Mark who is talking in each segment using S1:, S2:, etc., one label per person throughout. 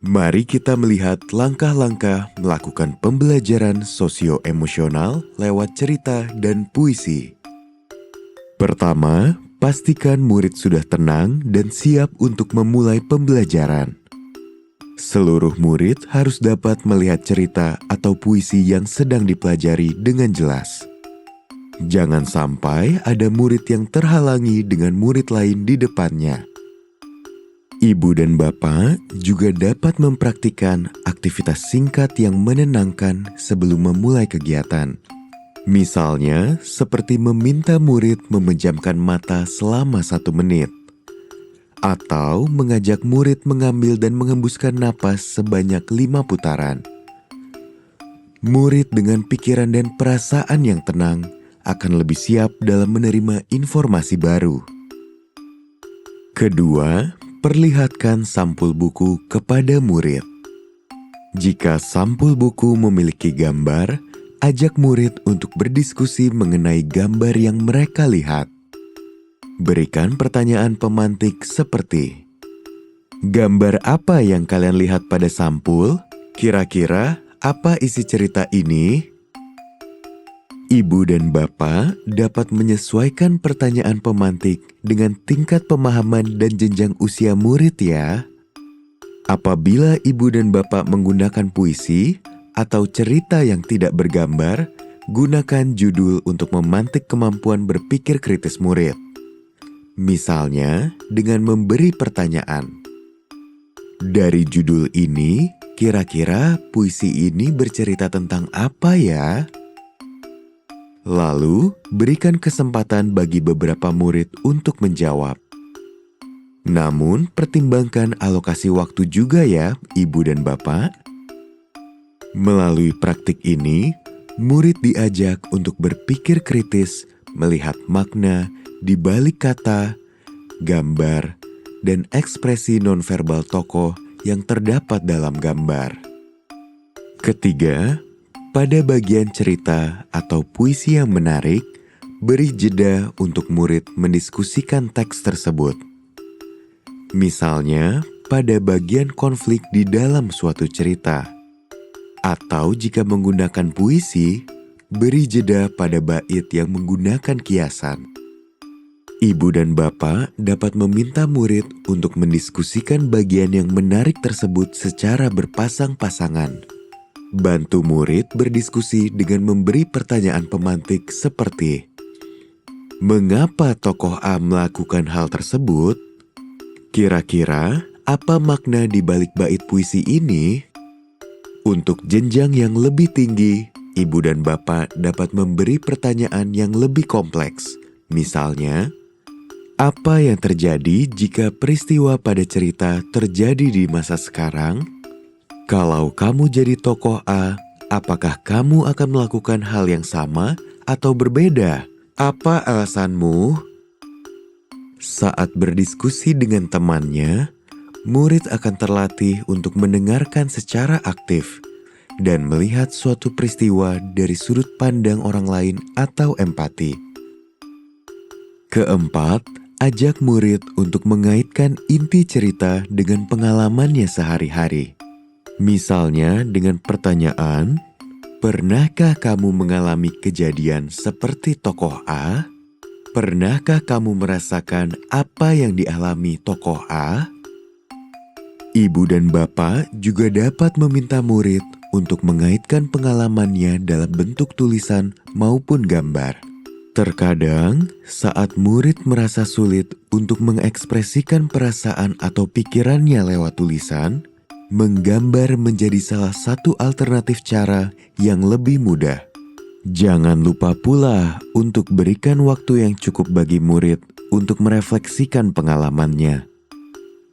S1: Mari kita melihat langkah-langkah melakukan pembelajaran sosio-emosional lewat cerita dan puisi. Pertama, pastikan murid sudah tenang dan siap untuk memulai pembelajaran. Seluruh murid harus dapat melihat cerita atau puisi yang sedang dipelajari dengan jelas. Jangan sampai ada murid yang terhalangi dengan murid lain di depannya. Ibu dan bapak juga dapat mempraktikkan aktivitas singkat yang menenangkan sebelum memulai kegiatan. Misalnya, seperti meminta murid memejamkan mata selama 1 menit. Atau mengajak murid mengambil dan menghembuskan napas sebanyak 5 putaran. Murid dengan pikiran dan perasaan yang tenang akan lebih siap dalam menerima informasi baru. Kedua, perlihatkan sampul buku kepada murid. Jika sampul buku memiliki gambar, ajak murid untuk berdiskusi mengenai gambar yang mereka lihat. Berikan pertanyaan pemantik seperti, "Gambar apa yang kalian lihat pada sampul? Kira-kira apa isi cerita ini?" Ibu dan bapak dapat menyesuaikan pertanyaan pemantik dengan tingkat pemahaman dan jenjang usia murid ya. Apabila ibu dan bapak menggunakan puisi atau cerita yang tidak bergambar, gunakan judul untuk memantik kemampuan berpikir kritis murid. Misalnya dengan memberi pertanyaan, "Dari judul ini, kira-kira puisi ini bercerita tentang apa ya?" Lalu, berikan kesempatan bagi beberapa murid untuk menjawab. Namun, pertimbangkan alokasi waktu juga ya, ibu dan bapak. Melalui praktik ini, murid diajak untuk berpikir kritis, melihat makna di balik kata, gambar, dan ekspresi nonverbal tokoh yang terdapat dalam gambar. Ketiga, pada bagian cerita atau puisi yang menarik, beri jeda untuk murid mendiskusikan teks tersebut. Misalnya, pada bagian konflik di dalam suatu cerita. Atau jika menggunakan puisi, beri jeda pada bait yang menggunakan kiasan. Ibu dan bapak dapat meminta murid untuk mendiskusikan bagian yang menarik tersebut secara berpasang-pasangan. Bantu murid berdiskusi dengan memberi pertanyaan pemantik seperti, "Mengapa tokoh A melakukan hal tersebut? Kira-kira apa makna di balik bait puisi ini?" Untuk jenjang yang lebih tinggi, ibu dan bapak dapat memberi pertanyaan yang lebih kompleks. Misalnya, apa yang terjadi jika peristiwa pada cerita terjadi di masa sekarang? Kalau kamu jadi tokoh A, apakah kamu akan melakukan hal yang sama atau berbeda? Apa alasanmu? Saat berdiskusi dengan temannya, murid akan terlatih untuk mendengarkan secara aktif dan melihat suatu peristiwa dari sudut pandang orang lain atau empati. Keempat, ajak murid untuk mengaitkan inti cerita dengan pengalamannya sehari-hari. Misalnya dengan pertanyaan, "Pernahkah kamu mengalami kejadian seperti tokoh A? Pernahkah kamu merasakan apa yang dialami tokoh A?" Ibu dan bapak juga dapat meminta murid untuk mengaitkan pengalamannya dalam bentuk tulisan maupun gambar. Terkadang, saat murid merasa sulit untuk mengekspresikan perasaan atau pikirannya lewat tulisan, menggambar menjadi salah satu alternatif cara yang lebih mudah. Jangan lupa pula untuk berikan waktu yang cukup bagi murid untuk merefleksikan pengalamannya.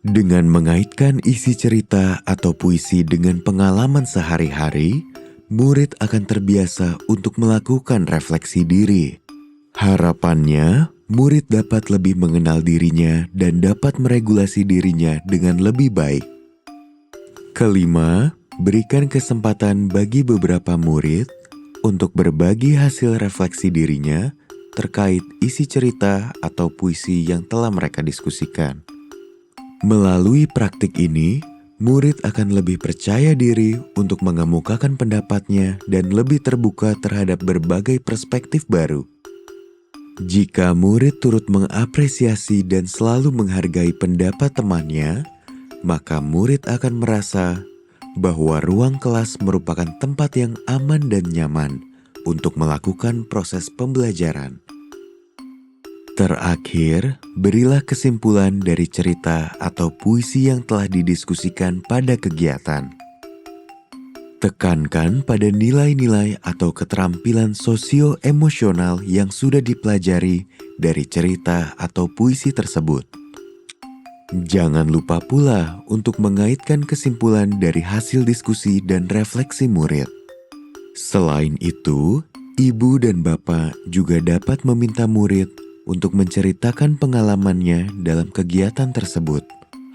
S1: Dengan mengaitkan isi cerita atau puisi dengan pengalaman sehari-hari, murid akan terbiasa untuk melakukan refleksi diri. Harapannya, murid dapat lebih mengenal dirinya dan dapat meregulasi dirinya dengan lebih baik. Kelima, berikan kesempatan bagi beberapa murid untuk berbagi hasil refleksi dirinya terkait isi cerita atau puisi yang telah mereka diskusikan. Melalui praktik ini, murid akan lebih percaya diri untuk mengemukakan pendapatnya dan lebih terbuka terhadap berbagai perspektif baru. Jika murid turut mengapresiasi dan selalu menghargai pendapat temannya, maka murid akan merasa bahwa ruang kelas merupakan tempat yang aman dan nyaman untuk melakukan proses pembelajaran. Terakhir, berilah kesimpulan dari cerita atau puisi yang telah didiskusikan pada kegiatan. Tekankan pada nilai-nilai atau keterampilan sosio-emosional yang sudah dipelajari dari cerita atau puisi tersebut. Jangan lupa pula untuk mengaitkan kesimpulan dari hasil diskusi dan refleksi murid. Selain itu, ibu dan bapak juga dapat meminta murid untuk menceritakan pengalamannya dalam kegiatan tersebut.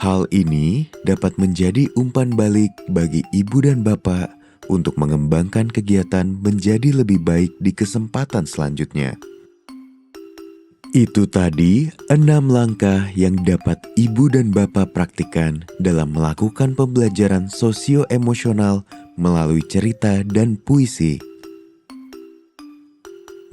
S1: Hal ini dapat menjadi umpan balik bagi ibu dan bapak untuk mengembangkan kegiatan menjadi lebih baik di kesempatan selanjutnya. Itu tadi 6 langkah yang dapat ibu dan bapak praktikkan dalam melakukan pembelajaran sosio-emosional melalui cerita dan puisi.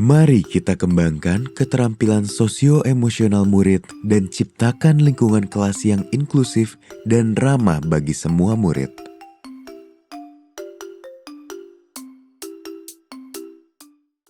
S1: Mari kita kembangkan keterampilan sosio-emosional murid dan ciptakan lingkungan kelas yang inklusif dan ramah bagi semua murid.